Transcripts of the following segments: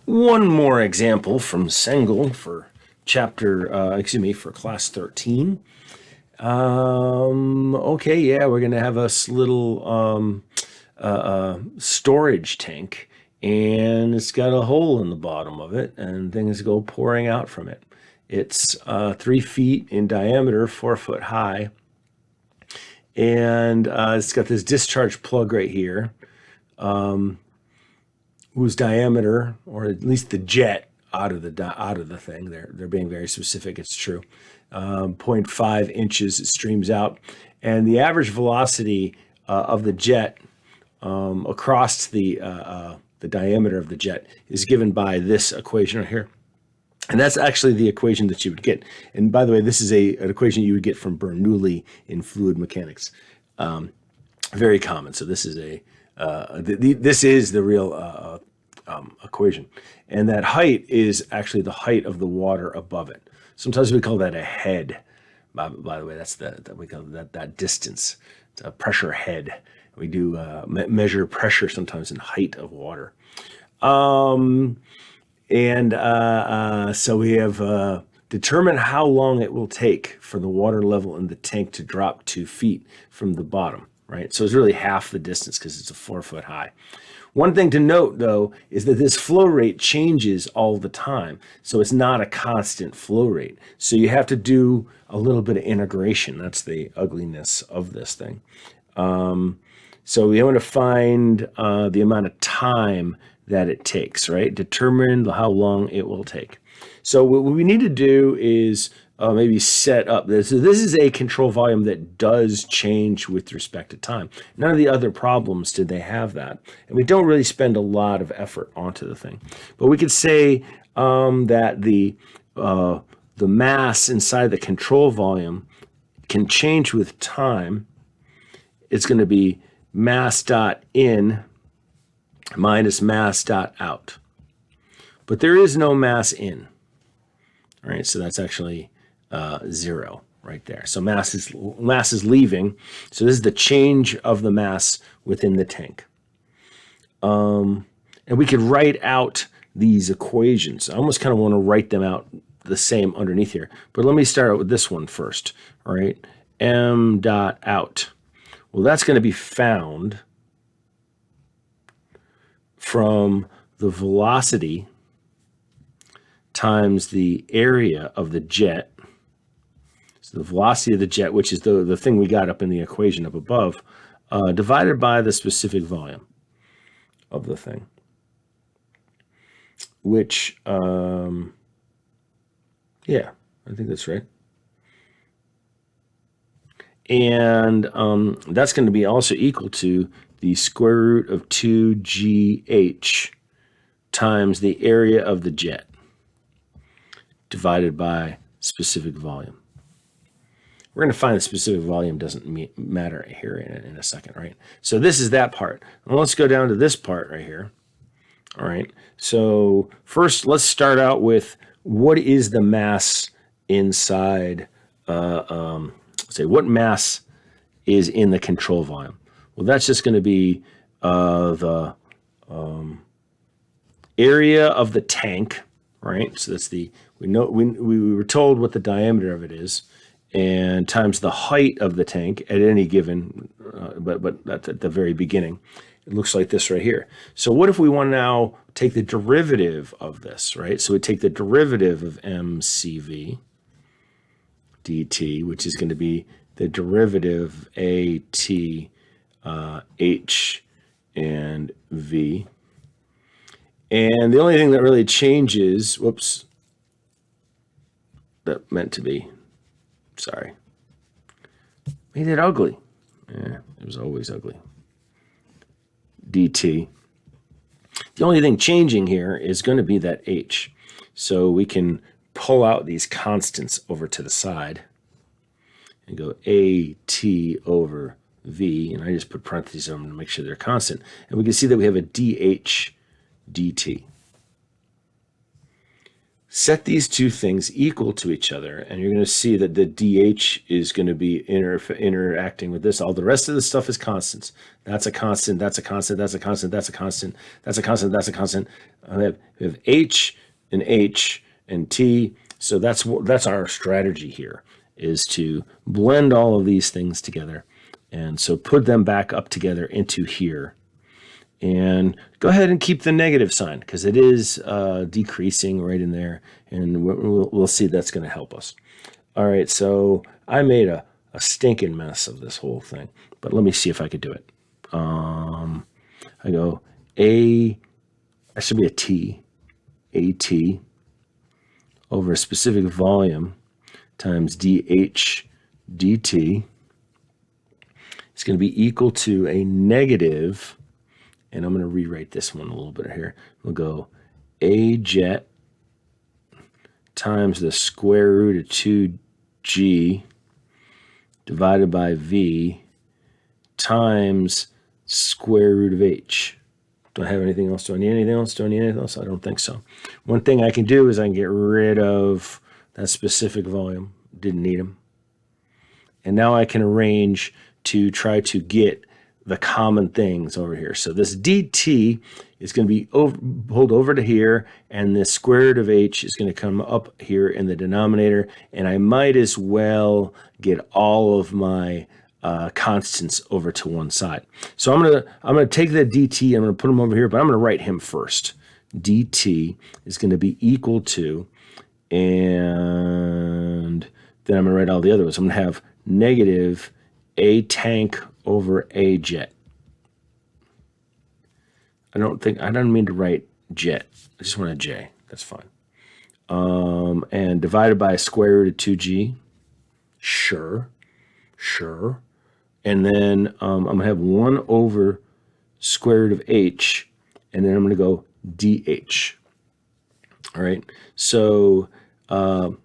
One more example from Cengel for for class 13. Okay, yeah, we're going to have a little storage tank, and it's got a hole in the bottom of it, and things go pouring out from it. It's 3 feet in diameter, 4 foot high, and it's got this discharge plug right here, whose diameter, or at least the jet out of the thing, they're being very specific. It's true, 0.5 inches. It streams out, and the average velocity of the jet across the diameter of the jet is given by this equation right here. And that's actually the equation that you would get. And by the way, this is an equation you would get from Bernoulli in fluid mechanics. Very common. So this is this is the real equation. And that height is actually the height of the water above it. Sometimes we call that a head. By the way, that's we call that distance. It's a pressure head. We do measure pressure sometimes in height of water. So we have determined how long it will take for the water level in the tank to drop 2 feet from the bottom, right? So it's really half the distance because it's a 4 foot high. One thing to note, though, is that this flow rate changes all the time. So it's not a constant flow rate. So you have to do a little bit of integration. That's the ugliness of this thing. So we want to find the amount of time that it takes, right? Determine how long it will take. So what we need to do is maybe set up this. So this is a control volume that does change with respect to time. None of the other problems did they have that. And we don't really spend a lot of effort onto the thing. But we could say that the mass inside the control volume can change with time. It's going to be mass dot in minus mass dot out. But there is no mass in. All right, so that's actually 0 right there. So mass is leaving. So this is the change of the mass within the tank. And we could write out these equations. I almost kind of want to write them out the same underneath here. But let me start out with this one first. All right, m dot out. Well, that's going to be found from the velocity times the area of the jet. So the velocity of the jet, which is the thing we got up in the equation up above, divided by the specific volume of the thing, which, yeah, I think that's right. And that's going to be also equal to the square root of 2gh times the area of the jet divided by specific volume. We're going to find the specific volume doesn't matter here in a second, right? So this is that part. Well, let's go down to this part right here. All right. So first, let's start out with what is the mass inside, say what mass is in the control volume. Well, that's just going to be the area of the tank, right? So that's we were told what the diameter of it is, and times the height of the tank at any given, but that's at the very beginning. It looks like this right here. So what if we want to now take the derivative of this, right? So we take the derivative of mcv dt, which is going to be the derivative at h and v. And the only thing that really changes, whoops, that meant to be, sorry, made it ugly. Yeah, it was always ugly. dt. The only thing changing here is going to be that h. So we can pull out these constants over to the side and go at over v, and I just put parentheses on them to make sure they're constant. And we can see that we have a dh dt. set these two things equal to each other, and you're going to see that the dH is going to be interacting with this. All the rest of the stuff is constants. That's a constant, that's a constant, that's a constant, that's a constant, that's a constant, that's a constant. We have H and T. So that's our strategy here, is to blend all of these things together. And so put them back up together into here. And go ahead and keep the negative sign because it is decreasing right in there. And we'll see that's going to help us. All right, so I made a stinking mess of this whole thing. But let me see if I could do it. I go that should be a T, AT, over a specific volume times dH dt. It's going to be equal to a negative, and I'm going to rewrite this one a little bit here. We'll go A jet times the square root of 2g divided by v times square root of h. Do I have anything else? Do I need anything else? Do I need anything else? I don't think so. One thing I can do is I can get rid of that specific volume. Didn't need them. And now I can arrange to try to get the common things over here. So this dt is going to be pulled over to here, and this square root of h is going to come up here in the denominator, and I might as well get all of my constants over to one side. So I'm gonna take the dt, I'm gonna put him over here, but I'm gonna write him first. dt is going to be equal to, and then I'm gonna write all the other ones. I'm gonna have negative a tank over a jet. I don't mean to write jet. I just want a J. That's fine. And divided by square root of 2g. Sure. And then I'm going to have 1 over square root of h, and then I'm going to go dh. All right. So I'm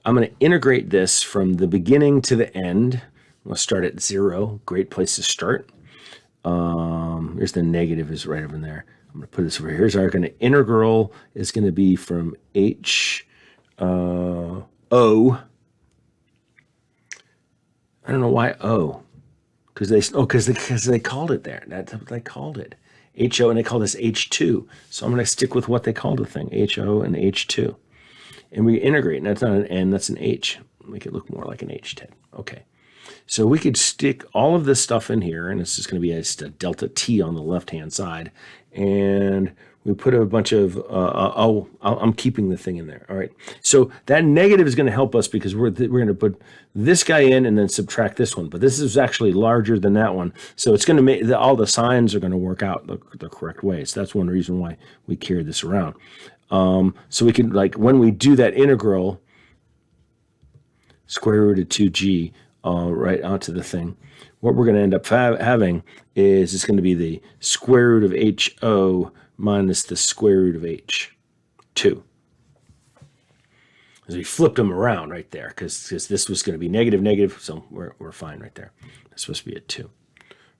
going to integrate this from the beginning to the end. We'll start at 0. Great place to start. Here's the negative is right over there. I'm going to put this over here. Here's our integral is going to be from h o. I don't know why o, because they called it there. That's what they called it, ho, and they call this h2. So I'm going to stick with what they called the thing, ho and h2, and we integrate. And that's not an n, that's an h. Make it look more like an h10. Okay. So we could stick all of this stuff in here, and it's just going to be just a delta t on the left-hand side. And we put a bunch of, I'm keeping the thing in there. All right. So that negative is going to help us because we're going to put this guy in and then subtract this one. But this is actually larger than that one. So it's going to make, all the signs are going to work out the correct way. So that's one reason why we carry this around. So we can, like, when we do that integral, square root of 2g, right onto the thing, what we're going to end up having is it's going to be the square root of ho minus the square root of h2. As we flipped them around right there, because this was going to be negative, so we're fine right there. It's supposed to be a 2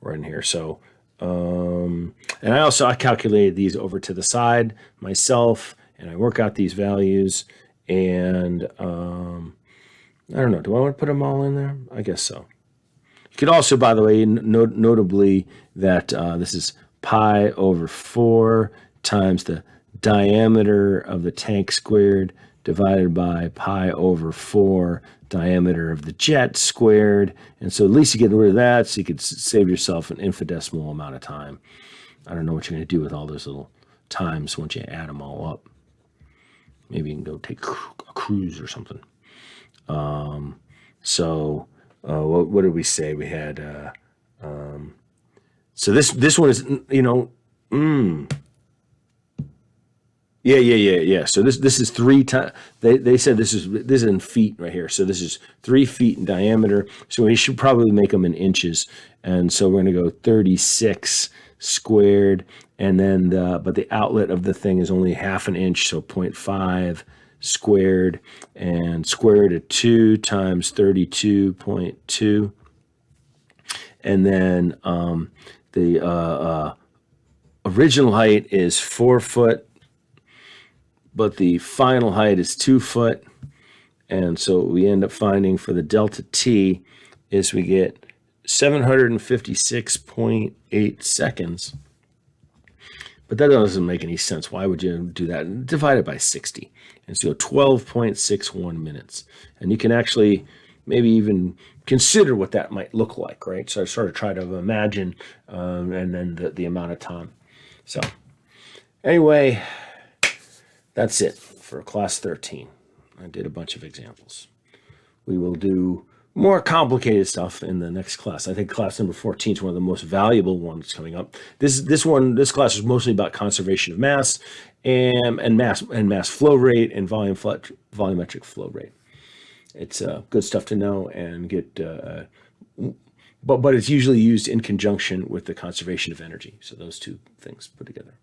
right in here. So, and I calculated these over to the side myself, and I work out these values, and I don't know. Do I want to put them all in there? I guess so. You could also, by the way, notably that this is pi over 4 times the diameter of the tank squared divided by pi over 4 diameter of the jet squared. And so at least you get rid of that, so you could save yourself an infinitesimal amount of time. I don't know what you're going to do with all those little times once you add them all up. Maybe you can go take a cruise or something. What did we say? We had, so this one is, yeah. So this is 3 times, they said this is in feet right here. So this is 3 feet in diameter. So we should probably make them in inches. And so we're going to go 36 squared. And then but the outlet of the thing is only half an inch. So 0.5 squared, and square root of 2 times 32.2. And then the original height is 4 foot but the final height is 2 foot. And so what we end up finding for the delta T is we get 756.8 seconds. But that doesn't make any sense. Why would you do that? Divide it by 60. And so 12.61 minutes. And you can actually maybe even consider what that might look like, right? So I sort of try to imagine and then the amount of time. So anyway, that's it for class 13. I did a bunch of examples. We will do more complicated stuff in the next class. I think class number 14 is one of the most valuable ones coming up. This class is mostly about conservation of mass and mass flow rate and volumetric flow rate. It's good stuff to know and get, but it's usually used in conjunction with the conservation of energy. So those two things put together.